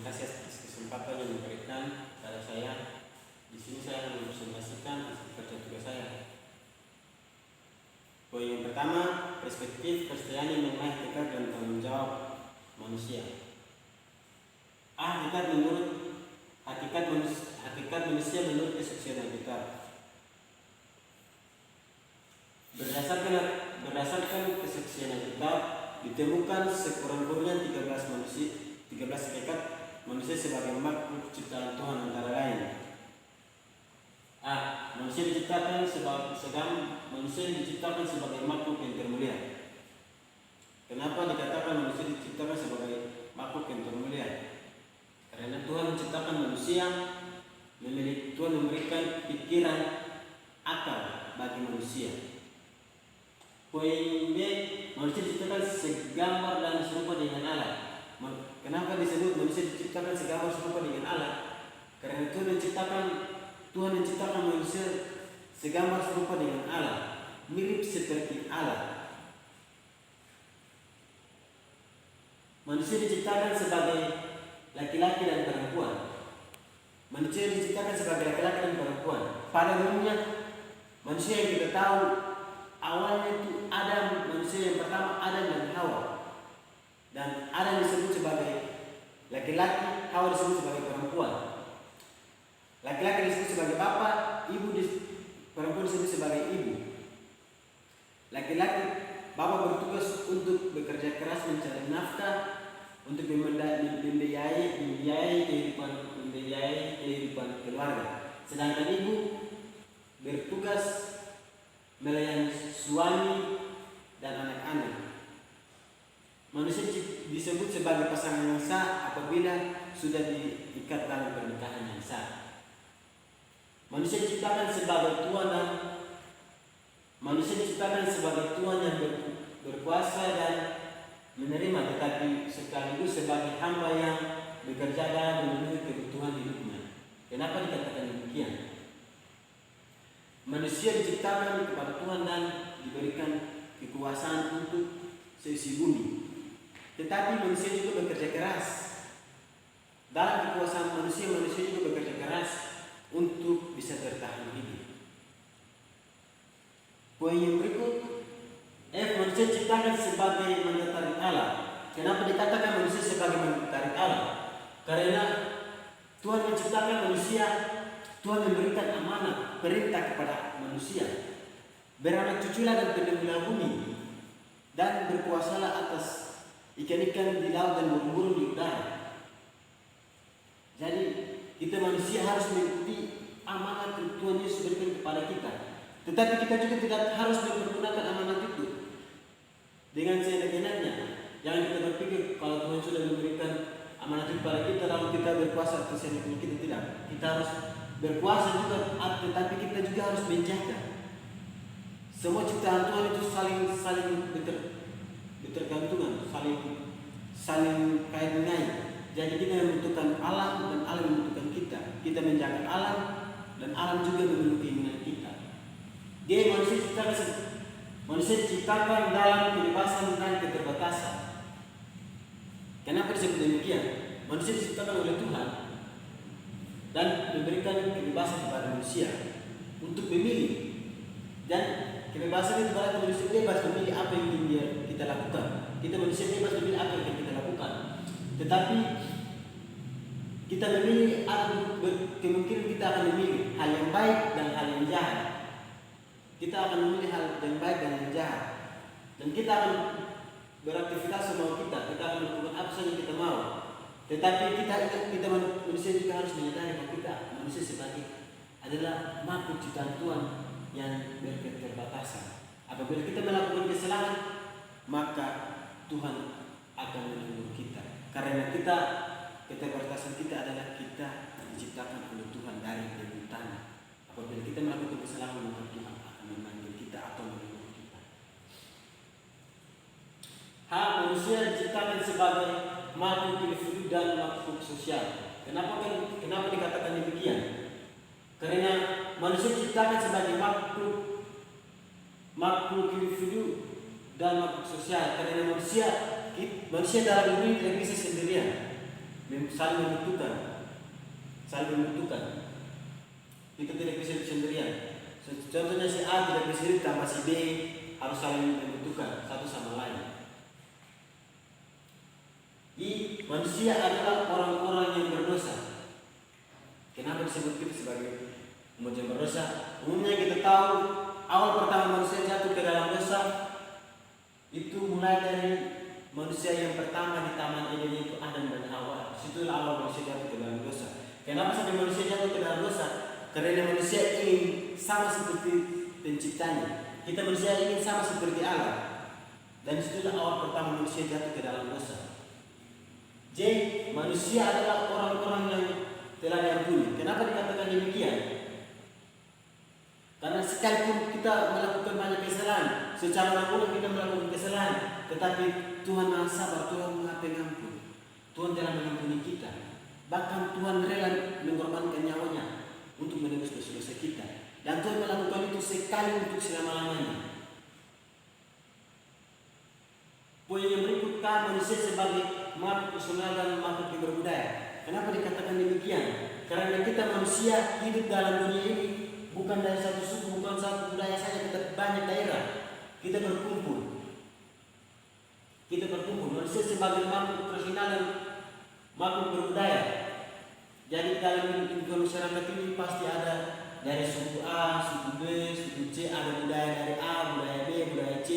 kasih atas kesempatan yang diberikan kepada saya. Di sini saya akan mempresentasikan hasil kerja tugas saya. Poin yang pertama, perspektif Kristiani mengenai hakikat dan tanggung jawab manusia. Hakikat manusia menurut kesaksian Alkitab. Berdasarkan kesaksian Alkitab, ditemukan sekurang-kurangnya 13 hakikat manusia sebagai makhluk ciptaan Tuhan, antara lain: manusia diciptakan sebagai makhluk yang termulia. Kenapa dikatakan manusia diciptakan sebagai makhluk yang termulia? Karena Tuhan menciptakan manusia, Tuhan memberikan pikiran, akal bagi manusia. Poin B, manusia diciptakan segambar dan serupa dengan Allah. Kenapa disebut manusia diciptakan segambar serupa dengan Allah? Karena Tuhan menciptakan manusia segambar serupa dengan Allah, mirip seperti Allah. Manusia diciptakan sebagai laki-laki dan perempuan. Manusia diciptakan sebagai laki-laki dan perempuan. Pada umumnya, manusia yang kita tahu awalnya itu Adam, manusia yang pertama Adam dan Hawa. Dan Adam disebut sebagai laki-laki, Hawa disebut sebagai perempuan. Laki-laki disebut sebagai bapak, perempuan disebut sebagai ibu. Laki-laki, bapak bertugas untuk bekerja keras mencari nafkah, untuk membiayai kehidupan keluarga. Sedangkan ibu bertugas melayani suami dan anak-anak. Manusia disebut sebagai pasangan yang sah apabila sudah diikat dalam pernikahan yang sah. Manusia diciptakan sebagai Tuhan yang berkuasa dan menerima, tetapi sekaligus sebagai hamba yang bekerja dan memenuhi kebutuhan hidupnya. Kenapa dikatakan demikian? Manusia diciptakan kepada Tuhan dan diberikan kekuasaan untuk seisi bumi. Tetapi manusia juga bekerja keras. Dalam kekuasaan manusia juga bekerja keras untuk bisa bertahan hidup. Poin yang berikut, manusia diciptakan sebagai mandataris Allah. Kenapa dikatakan manusia sebagai mandataris Allah? Karena Tuhan menciptakan manusia, Tuhan memberikan amanah, perintah kepada manusia, beranak cuculah dan penuhilah bumi, dan berkuasalah atas ikan-ikan di laut dan burung-burung di udara. Jadi kita manusia harus mengikuti amanat yang Tuhan Yesus berikan kepada kita. Tetapi kita juga tidak harus mempergunakan amanat itu dengan seenak-enaknya. Jangan kita berpikir kalau Tuhan sudah memberikan amanat itu kepada kita lalu kita berkuasa atas seenak-enaknya kita. Tidak. Kita harus berkuasa juga, tetapi kita juga harus menjaga. Semua ciptaan Tuhan itu saling bertergantungan, saling kait-mengait. Jadi kita membutuhkan alam dan alam membutuhkan kita. Kita menjaga alam dan alam juga memenuhi keinginan kita. Manusia diciptakan dalam kebebasan dan keterbatasan. Kenapa disebut demikian? Manusia diciptakan oleh Tuhan dan memberikan kebebasan kepada manusia untuk memilih. Dan kebebasan itu berarti manusia bebas memilih apa yang ingin kita lakukan. Kita manusia bebas memilih apa yang kita lakukan. Tetapi kita memilih, kemungkinan kita akan memilih hal yang baik dan hal yang jahat. Kita akan memilih hal yang baik dan yang jahat. Dan kita akan beraktivitas semau kita akan melakukan apa saja yang kita mau. Tetapi kita manusia juga harus menyadari bahwa kita manusia adalah makhluk ciptaan Tuhan yang berketerbatasan. Apabila kita melakukan kesalahan, maka Tuhan akan menegur kita. Karena keterbatasan kita adalah kita diciptakan oleh Tuhan dari tanah. Apabila kita melakukan kesalahan, maka Tuhan akan memanggil kita atau menegur kita. Manusia diciptakan sebagai makhluk individu dan makhluk sosial. Kenapa dikatakan demikian? Karena manusia diciptakan sebagai makhluk individu dan makhluk sosial. Karena manusia dalam dunia tidak bisa sendirian. saling membutuhkan. Kita tidak bisa hidup sendirian. Contohnya si A tidak bisa hidup tanpa si B, harus saling membutuhkan satu sama lain. Manusia adalah orang-orang yang berdosa. Kenapa disebut kita sebagai umat yang berdosa? Umumnya kita tahu awal pertama manusia jatuh ke dalam dosa itu mulai dari manusia yang pertama di Taman Eden, itu Adam dan Hawa. Situlah awal manusia jatuh ke dalam dosa. Kenapa sampai manusia jatuh ke dalam dosa? Karena manusia ingin sama seperti penciptanya. Kita manusia ingin sama seperti Allah. Dan situlah awal pertama manusia jatuh ke dalam dosa. Jadi manusia adalah orang-orang yang telah diampuni. Kenapa dikatakan demikian? Karena sekalipun kita melakukan banyak kesalahan, secara langsung kita melakukan kesalahan, tetapi Tuhan Maha Sabar, Tuhan Maha Pengampun. Tuhan telah mengampuni kita. Bahkan Tuhan rela mengorbankan nyawanya untuk menebus dosa-dosa kita. Dan Tuhan melakukan itu sekali untuk selama-lamanya. Poin yang berikutnya, manusia sebagai makhluk personal dan makhluk yang berbudaya. Kenapa dikatakan demikian? Karena kita manusia hidup dalam dunia ini bukan dari satu suku, bukan satu budaya saja, kita banyak daerah. Kita berkumpul. Manusia sebagai makhluk personal dan makhluk berbudaya. Jadi dalam lingkungan masyarakat ini pasti ada dari suku A, suku B, suku C, ada budaya dari A, budaya B, budaya C,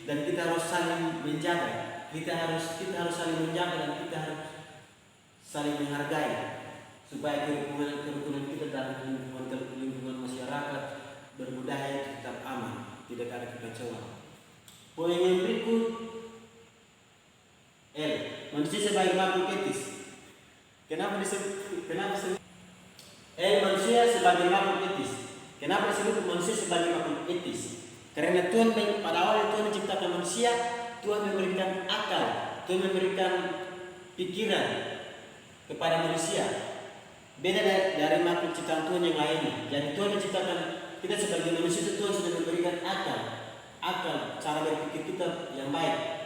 dan kita harus saling menjaga. Kita harus saling menjaga dan kita harus saling menghargai supaya kerukunan kita dalam lingkungan masyarakat berbudaya tetap aman, tidak ada kekacauan. Poin yang berikut, manusia sebagai makhluk etis. Kenapa disebut manusia sebagai makhluk etis? Kenapa disebut manusia sebagai makhluk etis? Karena Tuhan pada awalnya Tuhan menciptakan manusia, Tuhan memberikan akal, Tuhan memberikan pikiran kepada manusia. Beda dari makhluk ciptaan Tuhan yang lainnya. Jadi Tuhan menciptakan kita sebagai manusia itu Tuhan sudah memberikan akal, cara berpikir kita yang baik.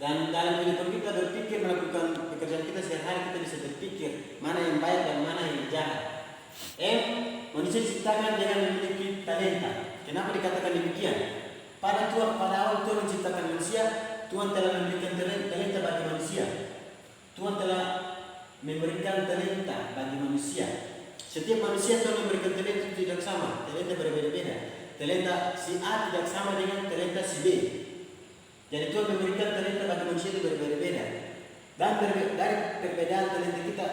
Dan dalam kehidupan kita berpikir, melakukan pekerjaan kita sehari-hari, kita bisa berpikir mana yang baik dan mana yang jahat. Manusia diciptakan dengan memiliki talenta. Kenapa dikatakan demikian? Pada awal Tuhan menciptakan manusia, Tuhan telah memberikan talenta bagi manusia. Tuhan telah memberikan talenta bagi manusia. Setiap manusia Tuhan memberikan talenta itu tidak sama, talenta berbeda-beda. Talenta si A tidak sama dengan talenta si B. Jadi Tuhan memberikan talenta bagi manusia itu berbeda-beda. Dan dari perbedaan talenta kita,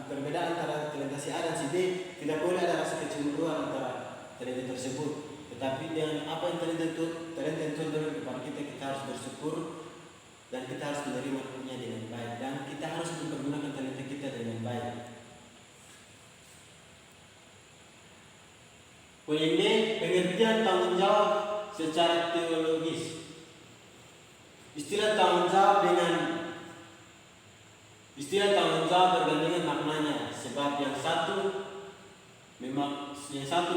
perbedaan antara talenta si A dan si B, tidak boleh ada rasa kecemburuan antara talenta tersebut. Tetapi dengan apa yang talenta yang Tuhan berikan kepada kita, kita harus bersyukur dan kita harus menerimanya dengan baik, dan kita harus mempergunakan talenta kita dengan baik. Poin B, pengertian tanggung jawab secara teologis. Istilah tanggung jawab bergandengan maknanya, sebab yang satu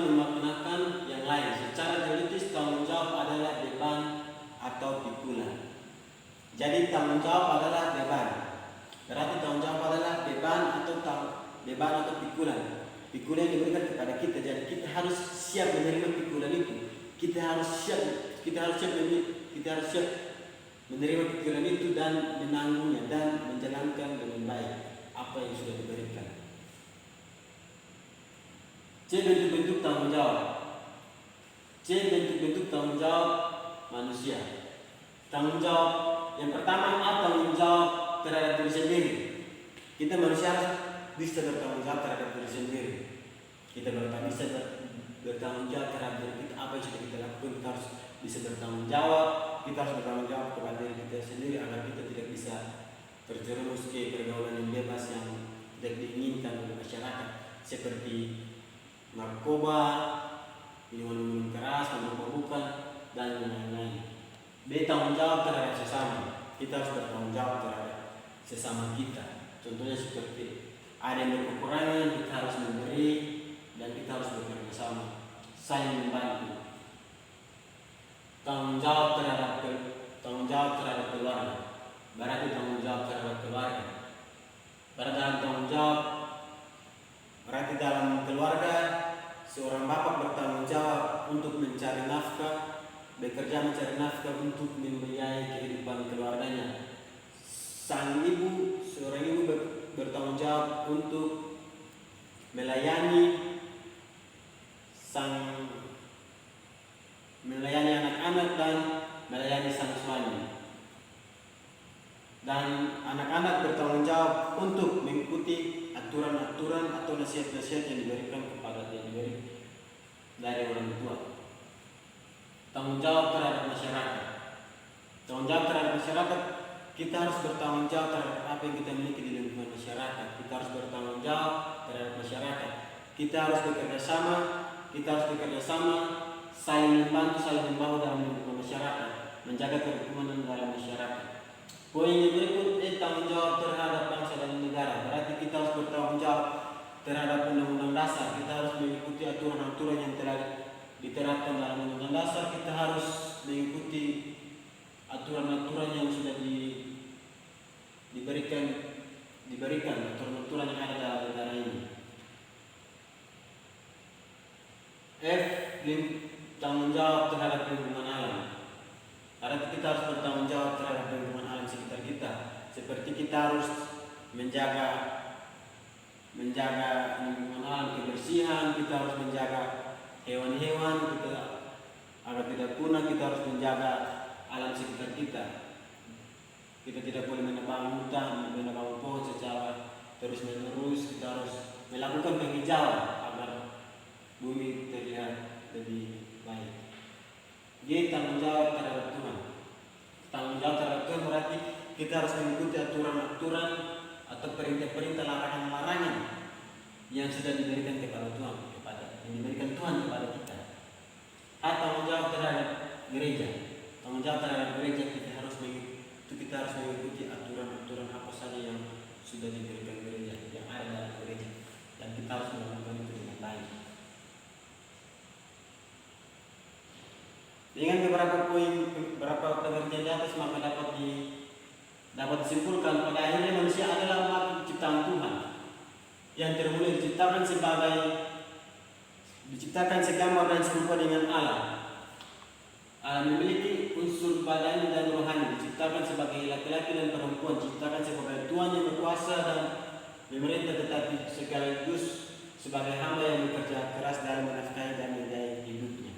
memaknakan yang lain. Secara teoritis tanggung jawab adalah beban atau pikulan. Jadi tanggung jawab adalah beban. Berarti tanggung jawab adalah beban atau pikulan. Pikulan yang diberikan kepada kita. Jadi kita harus siap menerima pikulan itu. Kita harus siap menerima pikulan itu dan menanggungnya dan menjalankan dengan baik apa yang sudah diberikan. C. Bentuk-bentuk tanggung jawab manusia. Tanggung jawab yang pertama, tanggung jawab terhadap diri sendiri. Kita manusia harus bisa bertanggung jawab terhadap diri sendiri. Kita bisa bertanggung jawab terhadap diri kita, apa yang sudah kita lakukan. Kita harus bisa bertanggung jawab. Kita harus bertanggung jawab kepada diri kita sendiri agar kita tidak bisa terjerumus ke pergaulan yang bebas yang tidak diinginkan oleh masyarakat, seperti narkoba, minuman keras, mabuk-mabukan, dan lain-lain. B. Tanggung jawab terhadap sesama. Kita harus bertanggung jawab terhadap sesama kita. Contohnya seperti ada yang berkekurangan, kita harus memberi dan kita harus bekerja sama, saling membantu. Tanggung jawab terhadap keluarga. Berarti tanggung jawab terhadap keluarga. Pada dalam tanggung jawab, berarti dalam keluarga seorang bapak bertanggung jawab untuk mencari nafkah, bekerja mencari nafkah untuk membiayai kehidupan keluarganya. Sang ibu, seorang ibu bertanggung jawab untuk melayani anak-anak dan melayani sang suami. Dan anak-anak bertanggung jawab untuk mengikuti aturan-aturan atau nasihat-nasihat yang diberikan dari orang tua. Tanggung jawab terhadap masyarakat. Tanggung jawab terhadap masyarakat, kita harus bertanggung jawab terhadap apa yang kita miliki di lingkungan masyarakat. Kita harus bertanggung jawab terhadap masyarakat. Kita harus bekerja sama, saling membantu, saling membawa dalam lingkungan masyarakat, menjaga kerukunan dalam masyarakat. Poin yang berikut tanggung jawab terhadap bangsa dan negara. Berarti kita harus bertanggung jawab terhadap undang-undang dasar. Kita harus mengikuti aturan-aturan yang telah diterapkan dalam undang-undang dasar. Kita harus mengikuti aturan-aturan yang sudah diberikan aturan-aturan yang ada dalam negara ini. F. Tanggung jawab terhadap lingkungan alam. Karena kita harus bertanggung jawab terhadap lingkungan alam sekitar kita. Seperti kita harus menjaga lingkungan alam, kebersihan, kita harus menjaga hewan-hewan kita agar tidak punah, kita harus menjaga alam sekitar kita. Kita tidak boleh menebang hutan, menebang pohon secara terus-menerus. Kita harus melakukan penghijauan agar bumi terlihat lebih baik. Jadi tanggung jawab terhadap Tuhan. Tanggung jawab terhadap Tuhan berarti kita harus mengikuti aturan-aturan atau perintah-perintah, larangan-larangan yang sudah diberikan kepada Tuhan, yang diberikan Tuhan kepada kita. Tanggung jawab terhadap gereja. Tanggung jawab terhadap gereja kita harus mengikuti aturan-aturan apa saja yang sudah diberikan gereja, yang ada dalam gereja, dan kita harus melakukan itu dengan baik. Dengan beberapa pengertian di atas, maka dapat disimpulkan pada akhirnya manusia adalah makhluk ciptaan Tuhan yang termulia, diciptakan segambar dan serupa dengan Allah. Allah memiliki unsur badani dan rohani, diciptakan sebagai laki-laki dan perempuan, diciptakan sebagai Tuhan yang berkuasa dan memerintah, tetapi sekaligus sebagai hamba yang bekerja keras dalam menafkahi dan menjaga hidupnya.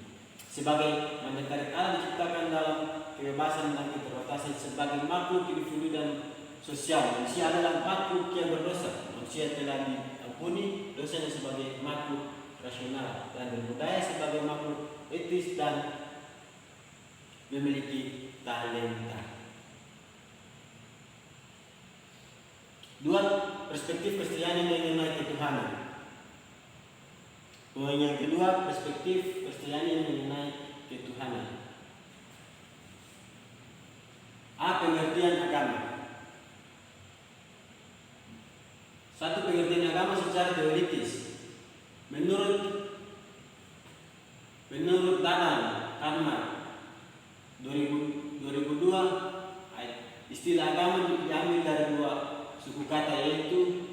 Sebagai manusia Allah diciptakan dalam kebebasan dan keterbatasan sebagai makhluk individu dan sosial. Manusia adalah makhluk yang berdosa. Manusia telah diampuni dosanya sebagai makhluk rasional dan berbudaya sebagai makhluk etis dan memiliki talenta. Dua, perspektif Kristiani mengenai ketuhanan. Poin yang kedua, perspektif Kristiani mengenai ketuhanan. A. Pengertian agama. Satu, pengertian agama secara teoritis. Menurut Danan Karma 2002, istilah agama diambil dari dua suku kata, yaitu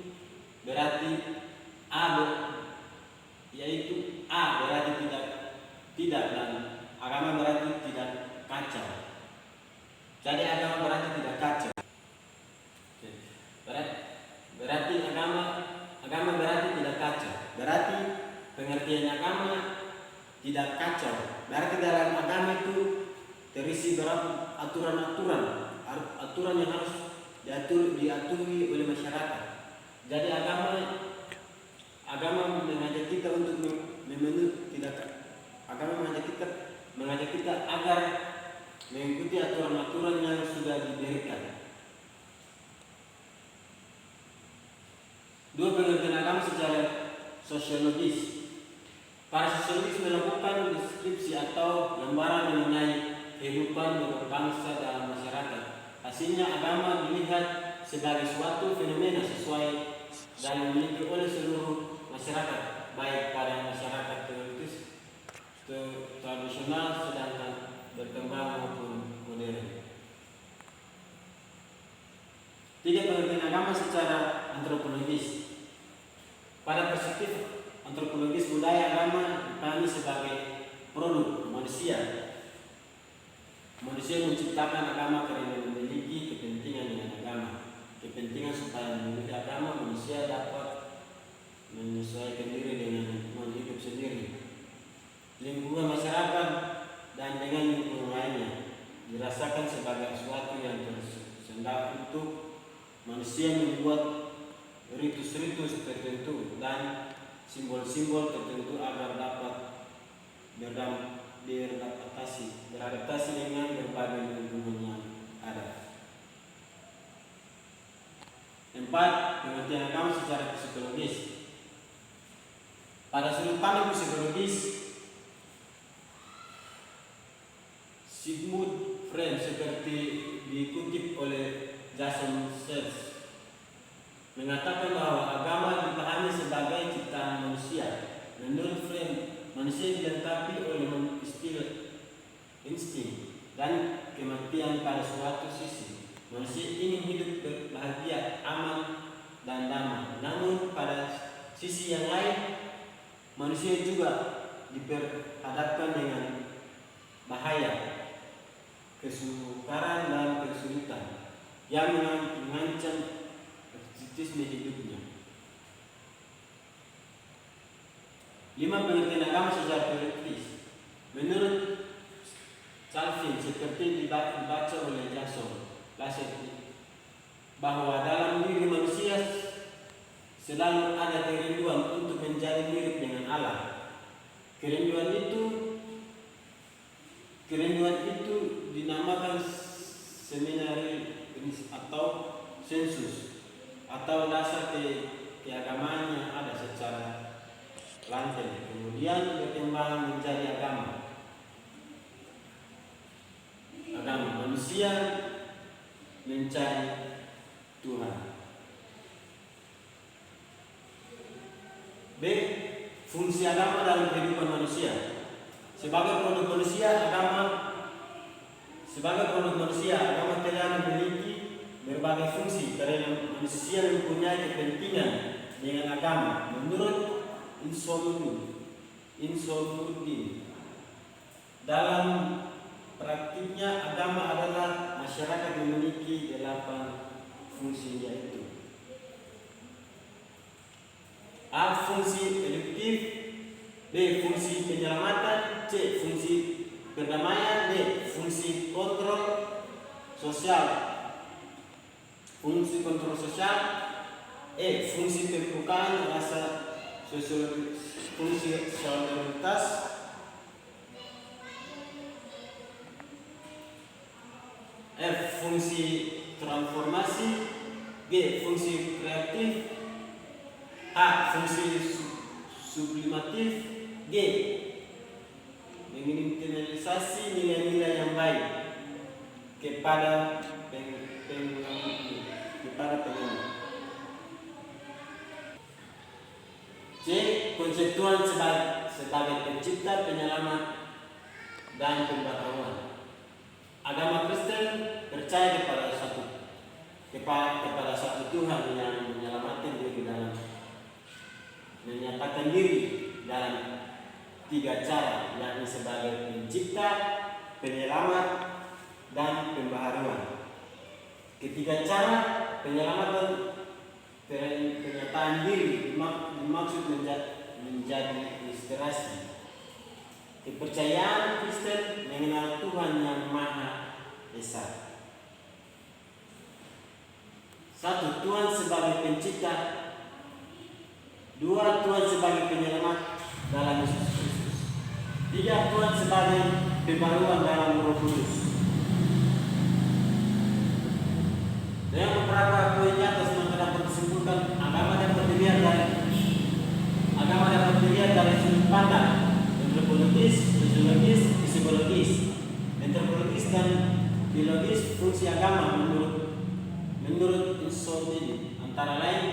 berarti A berarti tidak dan agama berarti tidak kacau. Jadi agama berarti tidak kacau. Berarti agama berarti tidak kacau. Berarti pengertian agama tidak kacau. Berarti dalam agama itu terisi beberapa aturan yang harus diaturi oleh masyarakat. Jadi agama mengajak kita untuk mengajak kita agar mengikuti aturan-aturan yang sudah diberikan. Dua, pengertian agama secara sosiologis. Para sosiologis melakukan deskripsi atau gambaran mengenai kehidupan berbangsa dalam masyarakat. Hasilnya agama dilihat sebagai suatu fenomena sesuai dan dimiliki oleh seluruh masyarakat, baik pada masyarakat teoritis tradisional sedangkan berkembang maupun modern. Tiga, pengertian agama secara antropologis. Pada perspektif antropologis, budaya agama dipahami sebagai produk manusia. Manusia menciptakan agama karena memiliki kepentingan dengan agama. Kepentingan supaya memiliki agama, manusia dapat menyesuaikan diri dengan lingkungan hidup sendiri, lingkungan masyarakat, dan dengan lingkungan lainnya. Dirasakan sebagai sesuatu yang tersendak untuk manusia membuat ritus-ritus tertentu dan simbol-simbol tertentu agar dapat beradaptasi dengan berbagai lingkungan yang ada. 4. Pengertian agama secara psikologis. Pada sudut pandang psikologis, Sigmund Freud seperti dikutip oleh Jason Sears mengatakan bahwa agama dipahami sebagai ciptaan manusia. Menurut Freud, manusia dilengkapi oleh insting dan kematian pada suatu sisi. Manusia ingin hidup bahagia, aman, dan damai. Namun pada sisi yang lain, manusia juga diperhadapkan dengan bahaya, kesukaran, dan kesulitan yang mengancam eksistensi hidupnya. 5. Pengertian agama secara teoritis. Menurut Calvin, seperti dibaca oleh Jason bahwa dalam diri manusia selalu ada kerinduan untuk menjadi mirip dengan Allah. Kerinduan itu dinamakan seminarisme atau sensus atau dasar keagamaan yang ada secara lantai, kemudian berkembang menjadi agama. Manusia mencari Tuhan. B. Fungsi agama dalam kehidupan manusia. Sebagai produk manusia, agama telah memiliki berbagai fungsi karena manusia mempunyai kepentingan dengan agama. Menurut Insoluddin, dalam praktiknya agama adalah masyarakat memiliki 8 fungsi, yaitu: A. Fungsi eduktif, B. Fungsi penyelamatan, C. Fungsi perdamaian, D. Fungsi kontrol sosial, E. Fungsi pembukaan rasa fungsi solidaritas, F. Fungsi transformasi, G. Fungsi kreatif, A. Fungsi sublimatif, G. Menginternalisasi nilai-nilai yang baik kepada pengguna. C. Konsep Tuhan sebagai pencipta, penyelamat, dan pembaharuan. Agama Kristen percaya kepada satu Tuhan yang menyelamatkan diri dalam menyatakan diri dalam 3 cara, yakni sebagai pencipta, penyelamat, dan pembaharuan. Ketiga cara penyelamatan pernyataan diri dimaksud menjadi inspirasi. Kepercayaan Kristen mengenal Tuhan yang Maha Esa. 1. Tuhan sebagai pencipta. 2. Tuhan sebagai penyelamat dalam Yesus Kristus. 3. Tuhan sebagai pembaharuan dalam Roh Kudus. Dengan beberapa poin di atas maka dapat disimpulkan agama dapat dilihat dari sudut pandang antropologis, sosiologis, psikologis. Antropologis dan biologis fungsi agama menurut Insoluddin antara lain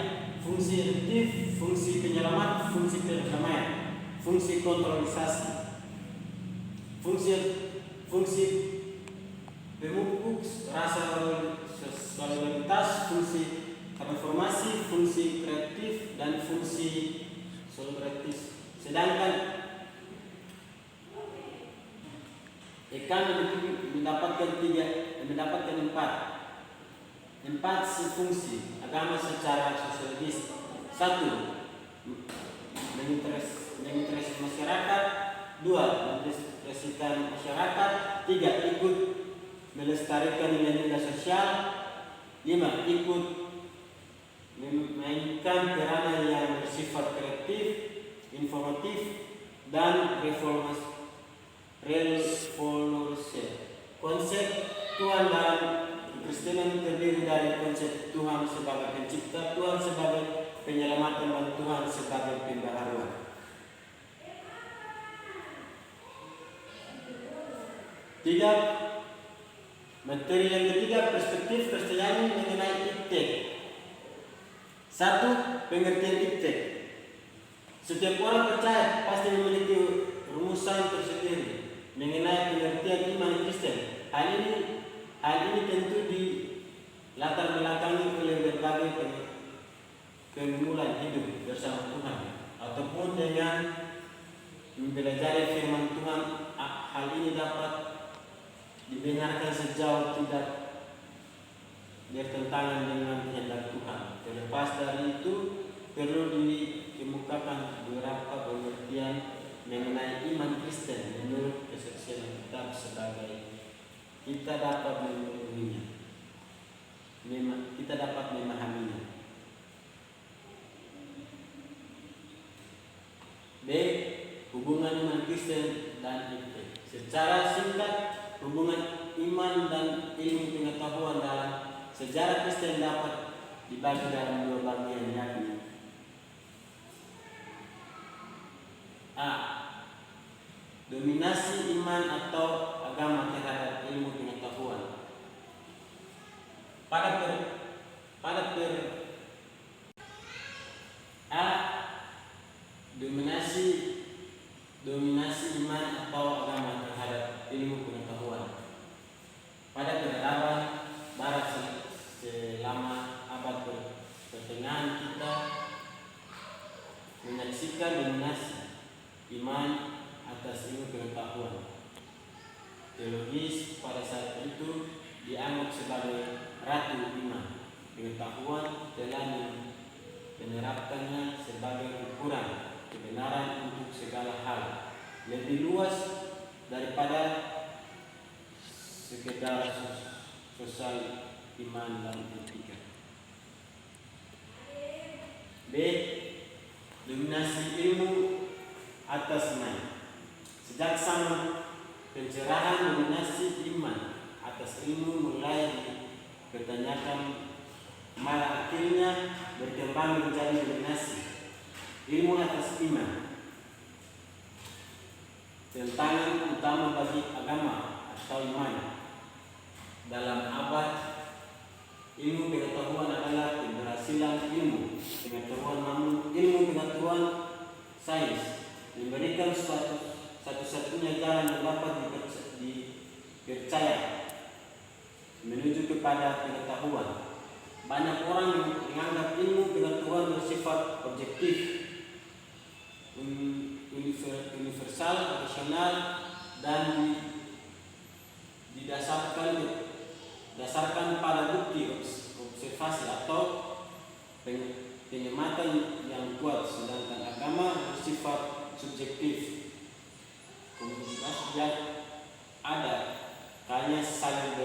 fungsi eduktif, fungsi penyelamat, fungsi perdamaian, fungsi kontrolisasi, fungsi pemupuk rasa solidaritas, fungsi reformasi, fungsi kreatif, dan fungsi solidaritas. Sedangkan ikan mendapatkan empat fungsi agama secara sosiologis. 1. Menginteresi masyarakat. 2. Mengintegrasikan masyarakat. 3. Ikut melestarikan nilai-nilai sosial. 5. Ikut memainkan peranan yang bersifat kreatif, informatif, dan revolusi. Konsep Tuhan dalam Kekristenan terdiri dari konsep Tuhan sebagai pencipta, Tuhan sebagai penyelamatan, dan Tuhan sebagai pembaharuan. Materi yang ketiga, perspektif Kristiani mengenai iptek. 1. Pengertian iptek. Setiap orang percaya pasti memiliki rumusan tersendiri mengenai pengertian iman Kristen. Hal ini tentu dilatar belakangi oleh berbagai pergumulan hidup bersama Tuhan ataupun dengan mempelajari firman Tuhan. Hal ini dapat dibenarkan sejauh tidak bertentangan dengan kehendak Tuhan. Terlepas dari itu, perlu dikemukakan beberapa pengertian mengenai iman Kristen menurut kesaksian kitab sebagai kita dapat memahaminya. B. Hubungan iman Kristen dan iptek. Secara singkat, hubungan iman dan ilmu pengetahuan dalam sejarah Kristen dapat dibagi dalam dua bagian, yakni A. Dominasi iman atau agama terhadap ilmu pengetahuan. A. Dominasi iman atau agama terhadap ilmu pengetahuan. Pada peradaban Barat selama abad pertengahan, kita menyaksikan dominasi iman atas ilmu pengetahuan. Teologis pada saat itu dianggap sebagai ratu iman. Pengetahuan telah menerapkannya sebagai ukuran kebenaran untuk segala hal, lebih luas daripada sekedar sosial iman dan etika. B. Dominasi ilmu atas iman. Sejak zaman pencerahan, dominasi iman atas ilmu mulai dipertanyakan, malah akhirnya berkembang menjadi dominasi ilmu atas iman. Tantangan utama bagi agama atau iman dalam abad ilmu pengetahuan adalah keberhasilan ilmu pengetahuan, namun ilmu pengetahuan sains memberikan satu-satunya jalan yang dapat dipercaya menuju kepada pengetahuan. Banyak orang menganggap ilmu pengetahuan bersifat objektif, universal, rasional, dan didasarkan pada bukti observasi atau pengamatan yang kuat, sedangkan agama bersifat subjektif. Komunitas yang ada kayaknya saling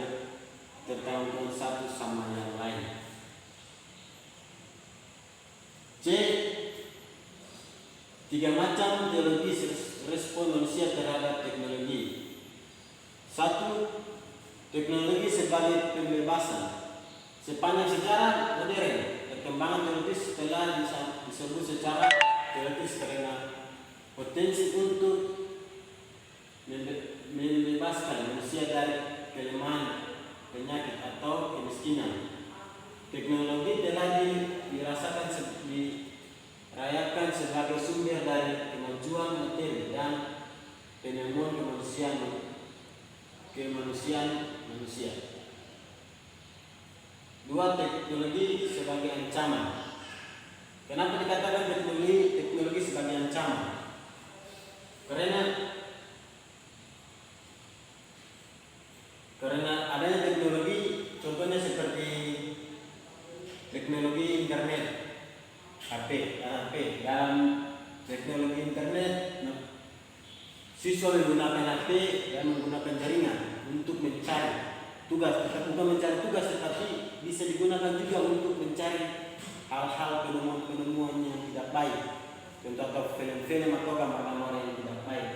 tergantung satu sama yang lain. C. 3 macam teologi respon manusia terhadap teknologi. 1. Teknologi sebagai pembebasan. Sepanjang sejarah modern, perkembangan teologis telah disebut secara teologis karena potensi untuk membebaskan manusia dari kelemahan, penyakit, atau kemiskinan. Teknologi telah dirayakan sebagai sumber dari kemajuan materi dan penemuan kemanusiaan manusia. 2. Dua, teknologi sebagai ancaman. Kenapa dikatakan teknologi sebagai ancaman? Karena adanya teknologi, contohnya seperti teknologi internet, HP. Dalam teknologi internet, siswa menggunakan HP dan menggunakan jaringan untuk mencari tugas, bukan mencari tugas, tetapi bisa digunakan juga untuk mencari hal-hal penemuan yang tidak baik, contoh film-film atau gambar-gambar yang tidak baik.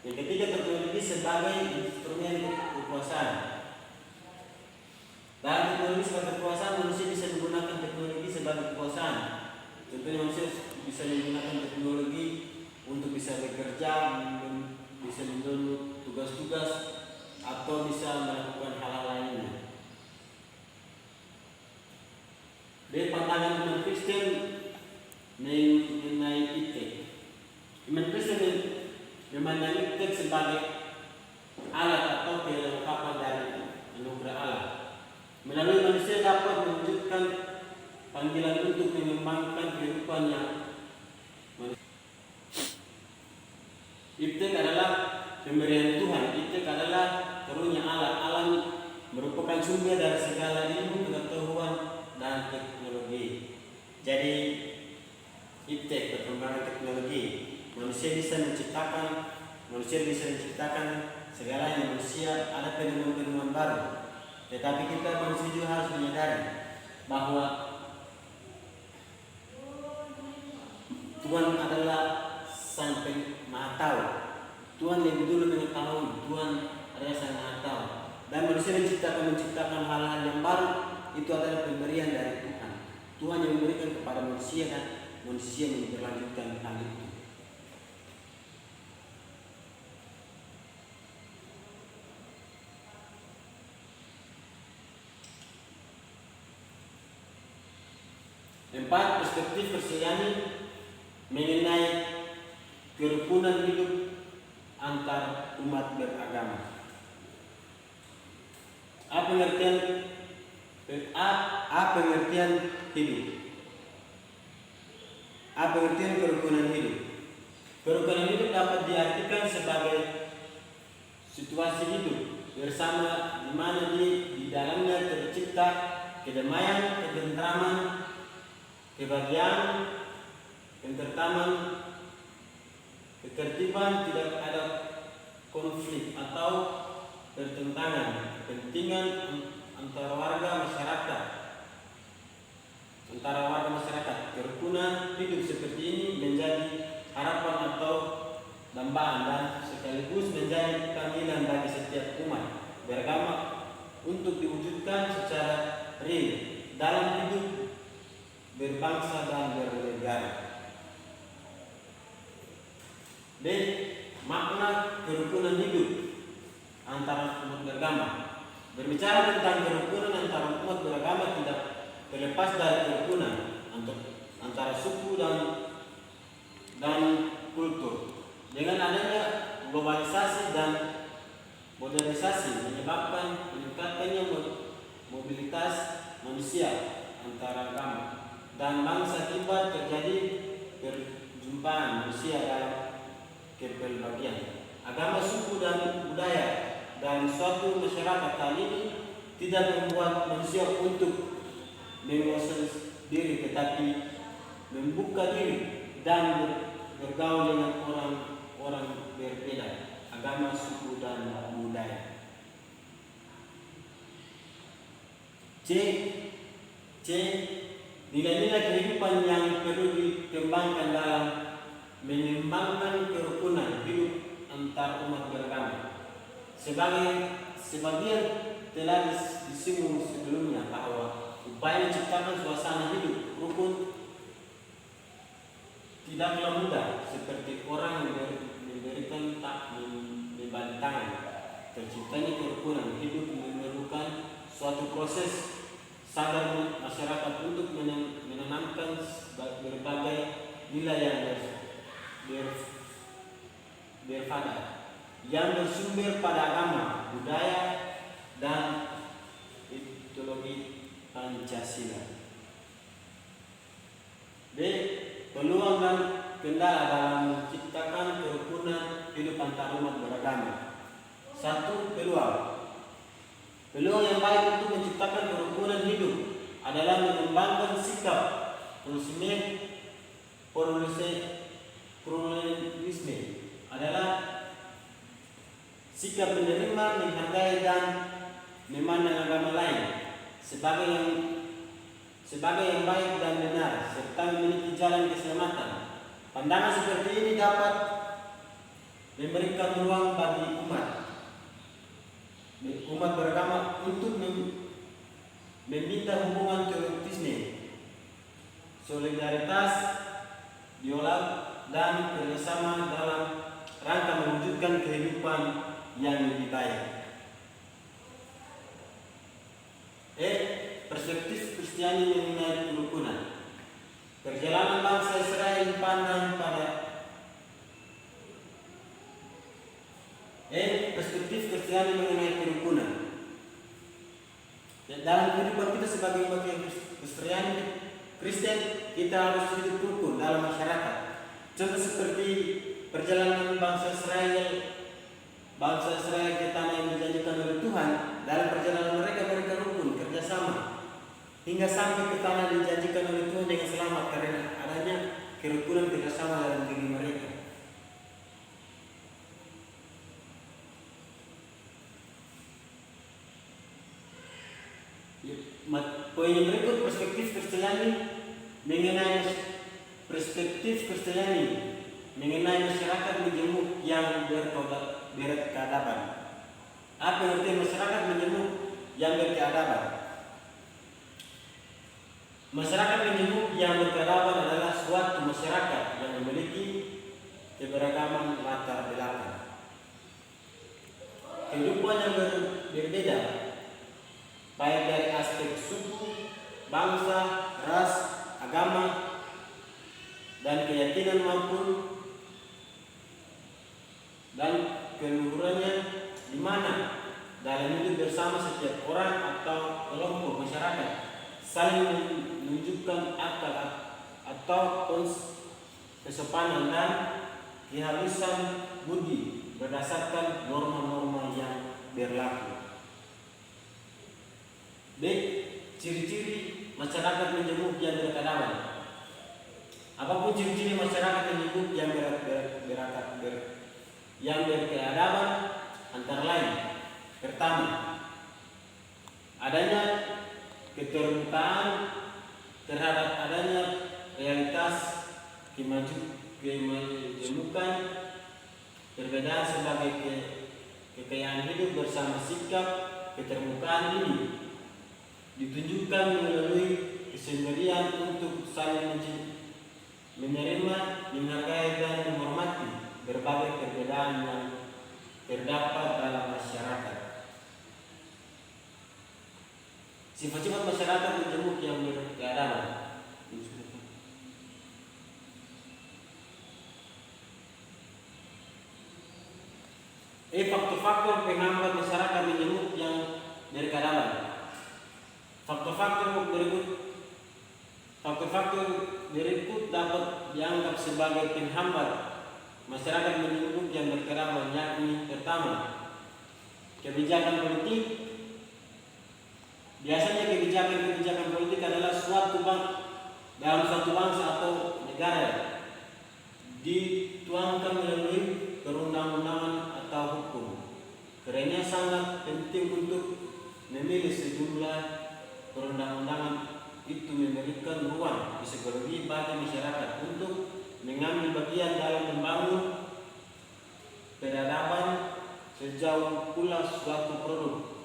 Yang ketiga, teknologi sebagai instrumen kekuasaan. Dalam teknologi sebagai kekuasaan, manusia bisa menggunakan teknologi sebagai kekuasaan. Contohnya manusia bisa menggunakan teknologi untuk bisa bekerja, bisa mendownload tugas-tugas, atau bisa melakukan hal-hal lainnya. Dari pandangan iman Kristen mengenai iptek, iman Kristen memandang iptek sebagai alat atau kelengkapan dari anugerah Allah. Melalui manusia dapat mewujudkan panggilan untuk mengembangkan kehidupan yang iptek adalah pemberian Tuhan. Iptek adalah karunia Allah. Alam merupakan sumber dari segala ilmu, pengetahuan, dan teknologi. Jadi iptek, perkembangan teknologi, manusia bisa menciptakan segalanya. Manusia ada penemuan-penemuan baru. Tetapi kita manusia juga harus menyadari bahwa Tuhan adalah Sang Maha Tahu. Tuhan lebih dulu mengetahui. Tuhan adalah Sang Maha Tahu. Dan manusia menciptakan hal-hal yang baru, itu adalah pemberian dari Tuhan. Tuhan yang memberikan kepada manusia dan manusia memberlanjutkan hal itu. Empat, perspektif Kristiani mengenai kerukunan hidup antar umat beragama. Apa pengertian hidup? Apa pengertian kerukunan hidup? Kerukunan hidup dapat diartikan sebagai situasi hidup bersama di mana di dalamnya tercipta kedamaian, ketentraman, kebahagiaan, ketentraman, ketertiban, tidak ada konflik atau pertentangan kepentingan antara warga masyarakat. Kerukunan hidup seperti ini menjadi harapan atau dambaan dan sekaligus menjadi panggilan bagi setiap umat beragama untuk diwujudkan secara real dalam hidup berbangsa dan bernegara. D. Makna kerukunan hidup antara umat beragama. Berbicara tentang kerukunan antara umat beragama tidak terlepas dari kerukunan antara suku dan kultur. Dengan adanya globalisasi dan modernisasi menyebabkan meningkatkannya mobilitas manusia antara agama dan bangsa, akibat terjadi perjumpaan manusia dalam kepelbagian agama, suku, dan budaya dalam suatu masyarakat. Hal ini tidak membuat manusia untuk menguasai diri, tetapi membuka diri dan bergaul dengan orang-orang berbeda agama, suku, dan budaya. C. Nilai-nilai kehidupan yang perlu dikembangkan dalam mengembangkan kerukunan hidup antar umat beragama. Sebagian telah disinggung sebelumnya bahwa upaya menciptakan suasana hidup rukun tidaklah mudah, seperti orang memberikan membalik tangan. Terciptanya kerukunan hidup memerlukan suatu proses sadar masyarakat untuk menanamkan berbagai nilai yang berfaedah yang bersumber pada agama, budaya, dan ideologi Pancasila. B. Peluang dan kendala dalam menciptakan kerukunan hidup antar umat beragama. 1. Peluang yang baik untuk menciptakan kerukunan hidup adalah mengembangkan sikap pluralisme adalah sikap menerima, menghargai dan memandang agama lain sebagai yang baik dan benar serta memiliki jalan keselamatan. Pandangan seperti ini dapat memberikan ruang bagi umat beragama untuk membina hubungan toleransi, solidaritas, dialog dan kerjasama dalam rangka mewujudkan kehidupan yang lebih baik. Perspektif Kristiani mengenai kerukunan. Perjalanan bangsa Israel dipandang pada perspektif Kristiani mengenai kerukunan. Dan dalam kehidupan kita sebagai umat Kristen, kita harus hidup rukun dalam masyarakat. Contoh seperti perjalanan bangsa Israel ke tanah yang dijanjikan oleh Tuhan. Dalam perjalanan mereka rukun, kerjasama hingga sampai ke tanah dijanjikan oleh Tuhan dengan selamat karena adanya kerukunan kerjasama dalam diri mereka. Poin yang berikut, perspektif Kristiani mengenai masyarakat majemuk yang berkeadaban. Apa arti masyarakat majemuk yang berkeadaban? Masyarakat majemuk yang berkeadaban adalah suatu masyarakat yang memiliki keberagaman latar belakang kehidupan yang berbeda, baik dari aspek suku, bangsa, ras, agama, dan keyakinan dan keluhurannya, di mana dalam hidup bersama setiap orang atau kelompok masyarakat saling menunjukkan akal atau kesopanan dan kehalusan budi berdasarkan norma-norma yang berlaku. B. Ciri-ciri masyarakat majemuk yang berkeadaban. Apapun ciri-ciri masyarakat majemuk yang berkeadaban antara lain: pertama, adanya keterbukaan terhadap adanya realitas kemajemukan, perbedaan sebagai kekayaan hidup bersama. Sikap keterbukaan ini ditunjukkan melalui kesendirian untuk saling menerima, menghargai dan menghormati berbagai perbedaan yang terdapat dalam masyarakat. Sifat-sifat masyarakat majemuk yang berkeadaban. Faktor-faktor penghambat masyarakat majemuk yang berkeadaban. Faktor-faktor berikut dapat dianggap sebagai penghambat masyarakat majemuk yang berkeadaban, yakni: pertama, kebijakan politik. Biasanya kebijakan politik adalah dalam suatu bangsa atau negara dituangkan melalui perundang-undangan atau hukum. Karena sangat penting untuk memilih sejumlah perundang-undangan itu memberikan ruang psikologi bagi masyarakat untuk mengambil bagian dalam membangun peradaban. Sejauh pula suatu produk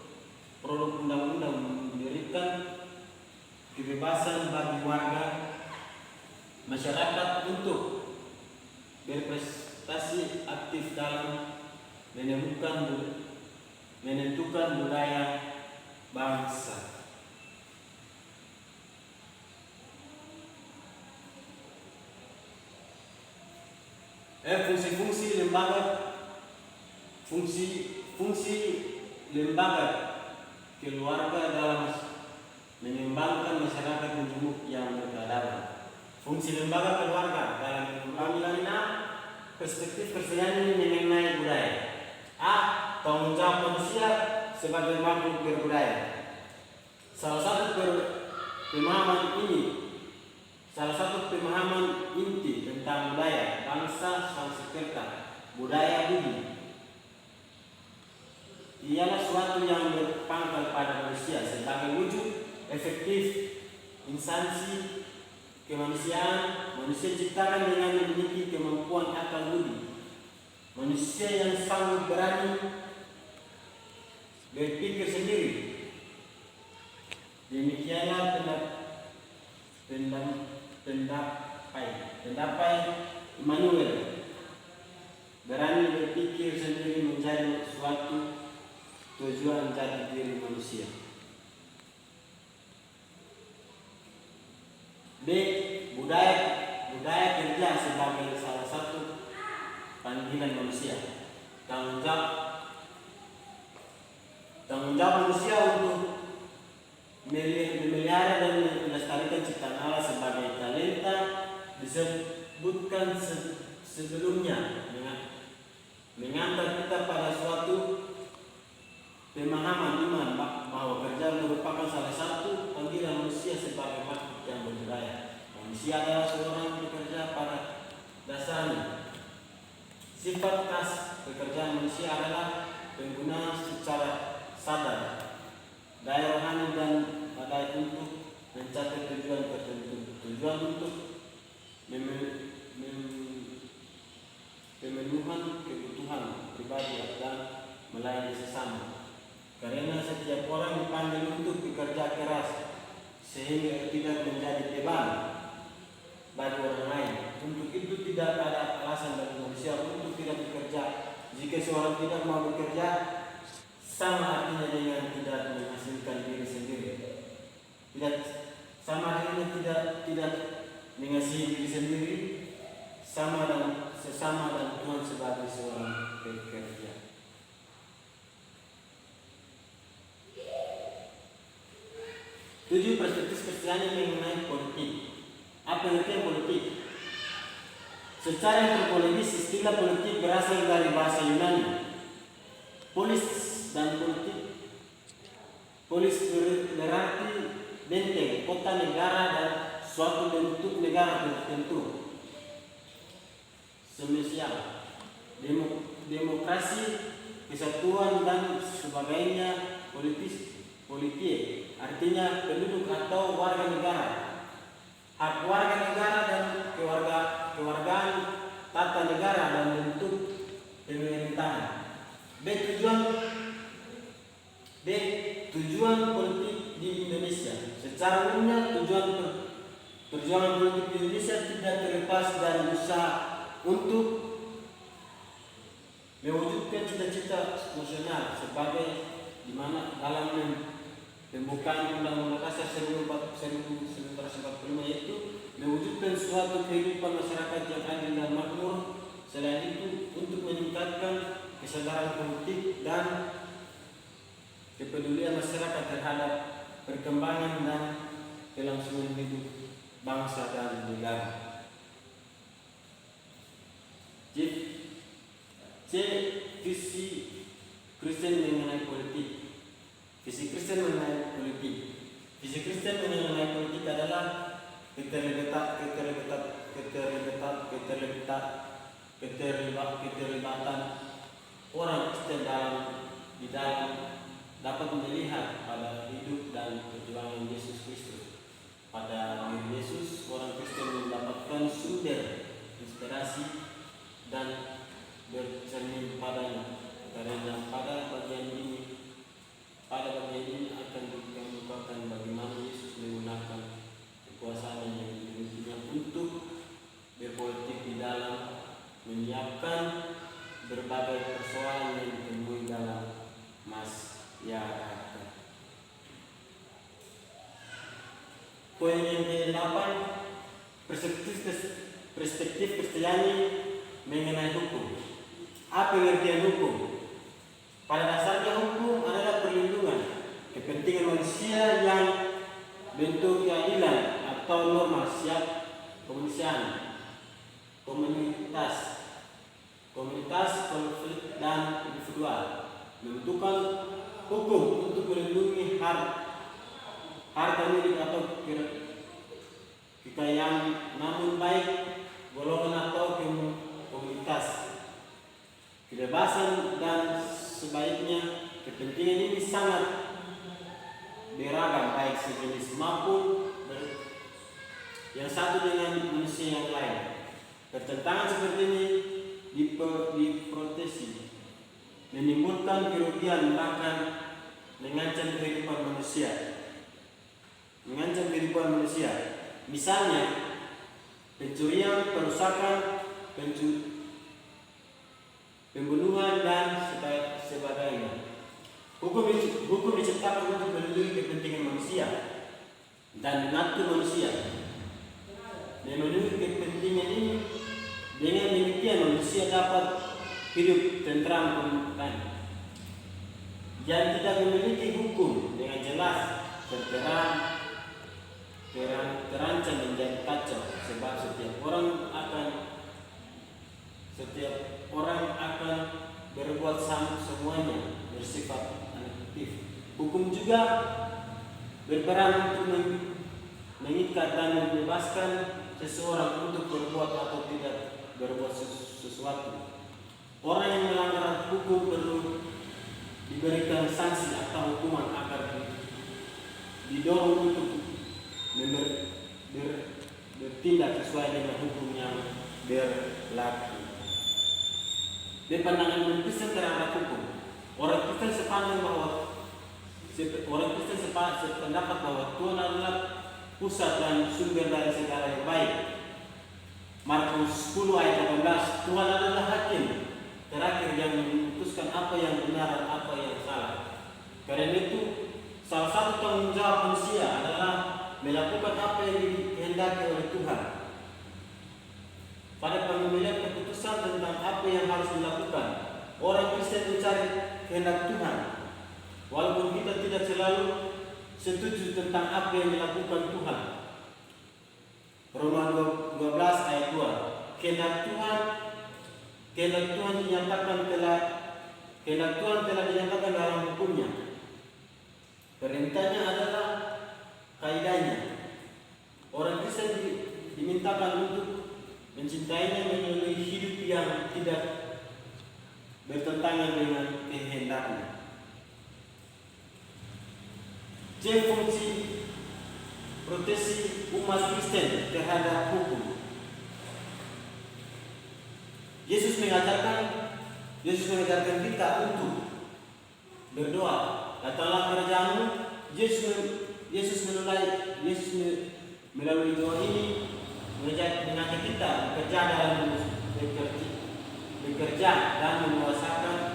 undang-undang memberikan kebebasan bagi warga masyarakat untuk berprestasi aktif dalam menentukan budaya bangsa. Fungsi lembaga keluarga mengembangkan masyarakat menjemuk yang berkeadaban. Fungsi lembaga keluarga dalam mengembangkan perspektif Kristiani mengenai budaya. A. Tanggung jawab manusia sebagai makhluk berbudaya. Salah satu pemahaman inti tentang budaya bangsa Sanskerta, budaya budi, ialah suatu yang berpangkal pada manusia sebagai wujud efektif instansi kemanusiaan. Manusia diciptakan dengan memiliki kemampuan akal budi. Manusia yang sanggup berani berpikir sendiri. Demikianlah pendapat Immanuel. Berani berpikir sendiri menjadi suatu tujuan jati diri manusia. B. Budaya kerja sebagai salah satu panggilan manusia. Tanggung jawab manusia untuk memelihara dan melestarikan ciptaan Allah sebagai talenta disebutkan sebelumnya mengantar kita pada suatu pemahaman iman bahwa kerja merupakan salah satu panggilan manusia sebagai makhluk yang berbudaya. Manusia adalah seorang pekerja pada dasarnya. Sifat khas pekerjaan manusia adalah penggunaan secara sadar daya rohani dan daya untuk mencapai tujuan tertentu. Tujuan untuk pemenuhan kebutuhan pribadi dan melayani sesama. Karena setiap orang dipanggil untuk bekerja keras sehingga tidak menjadi beban bagi orang lain. Untuk itu tidak ada alasan bagi manusia untuk tidak bekerja. Jika seorang tidak mau bekerja, sama artinya dengan tidak menghasilkan diri sendiri. Sama tidak mengasihi diri sendiri, sama dan sesama dan Tuhan sebagai seorang pekerja. Tujuh, perspektif Kristiani mengenai politik. Apa itu politik? Secara antropologis, istilah politik berasal dari bahasa Yunani. Polis dan politik. Polis berarti benteng, kota, negara, dan suatu bentuk negara tertentu. Semisal demokrasi, kesatuan, dan sebagainya. Politik artinya penduduk atau warga negara. Hak warga negara dan kewargaan, tata negara dan bentuk pemerintahan. Tujuan politik di Indonesia. Secara umumnya perjuangan politik di Indonesia tidak terlepas dari usaha untuk mewujudkan cita-cita nasional sebagai di mana dalam pembukaan Undang-Undang Dasar 1945 yaitu mewujudkan suatu kehidupan masyarakat yang adil dan makmur. Selain itu, untuk meningkatkan kesadaran politik dan kepedulian masyarakat terhadap perkembangan dan kelangsungan hidup bangsa dan negara. C. Visi Kristen mengenai politik. Visi Kristen mengenai politik. Visi Kristen mengenai politik adalah keterlibatan orang Kristen di dalam dapat melihat pada hidup dan perjuangan Yesus Kristus. Pada diri Yesus, orang Kristen mendapatkan sumber inspirasi dan bercermin padanya. Karena pada bagian ini akan dikemukakan bagaimana Yesus menggunakan kekuasaan yang dimilikinya untuk berpolitik di dalam menyiapkan berbagai persoalan yang ditemui dalam masyarakat. Poin yang ke-8, perspektif Kristiani mengenai hukum. Apa pengertian hukum? Pada dasarnya hukum adalah perlindungan kepentingan manusia yang bentuk keadilan atau norma siap kemanusiaan, komunitas, konflik dan individual, menentukan hukum untuk melindungi harta milik atau kekayaan, namun baik golongan atau komunitas. Kebebasan dan sebaiknya kepentingan ini sangat beragam, baik sejenis maupun yang satu dengan manusia yang lain. Pertentangan seperti ini diprotesi, menimbulkan kerugian, bahkan mengancam kehidupan manusia. Misalnya pencurian, perusakan, pembunuhan dan sebagainya. Hukum diciptakan untuk melindungi kepentingan manusia dan mengatur manusia. Memenuhi kepentingan ini, dengan demikian manusia dapat hidup tentram dan tidak memiliki hukum dengan jelas terancam menjadi kacau, sebab setiap orang akan berbuat semuanya bersifat anarkis. Hukum juga berperan untuk mengikat dan membebaskan seseorang untuk berbuat atau tidak berbuat sesuatu. Orang yang melanggar hukum perlu diberikan sanksi atau hukuman agar didorong untuk bertindak sesuai dengan hukum yang berlaku. Dari pandangan Kristen terhadap hukum, orang Kristen sependapat bahwa Tuhan adalah pusat dan sumber dari segala yang baik. Markus 10 ayat 18, Tuhan adalah hakim terakhir yang memutuskan apa yang benar dan apa yang salah. Karena itu, salah satu tanggung jawab manusia adalah melakukan apa yang dikehendaki oleh Tuhan. Pada pengambilan keputusan tentang apa yang harus dilakukan, orang Kristen mencari kehendak Tuhan. Walaupun kita tidak selalu setuju tentang apa yang dilakukan Tuhan. Roma 12 ayat 2. Kehendak Tuhan telah dinyatakan dalam hukumnya. Perintahnya adalah kaidahnya. Orang Kristen dimintakan untuk mencintainya melalui hidup yang tidak bertentangan dengan kehendaknya. Fungsi proteksi umat Kristen terhadap hukum. Yesus mengajarkan kita untuk berdoa. Datanglah kerajaanmu. Yesus melalui doa ini mengajak kita bekerja dan mengusahakan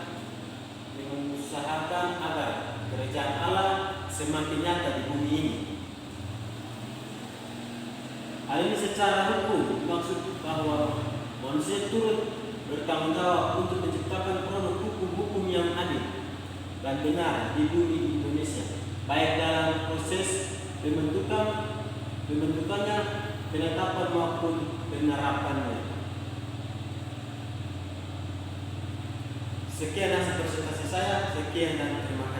agar kerajaan Allah semakin nyata di bumi ini. Hal ini secara hukum maksud bahwa manusia turut bertanggung jawab untuk menciptakan produk hukum-hukum yang adil dan benar di bumi Indonesia, baik dalam proses pembentukannya, penetapan maupun penerapannya. Sekian hasil presentasi saya. Sekian dan terima kasih.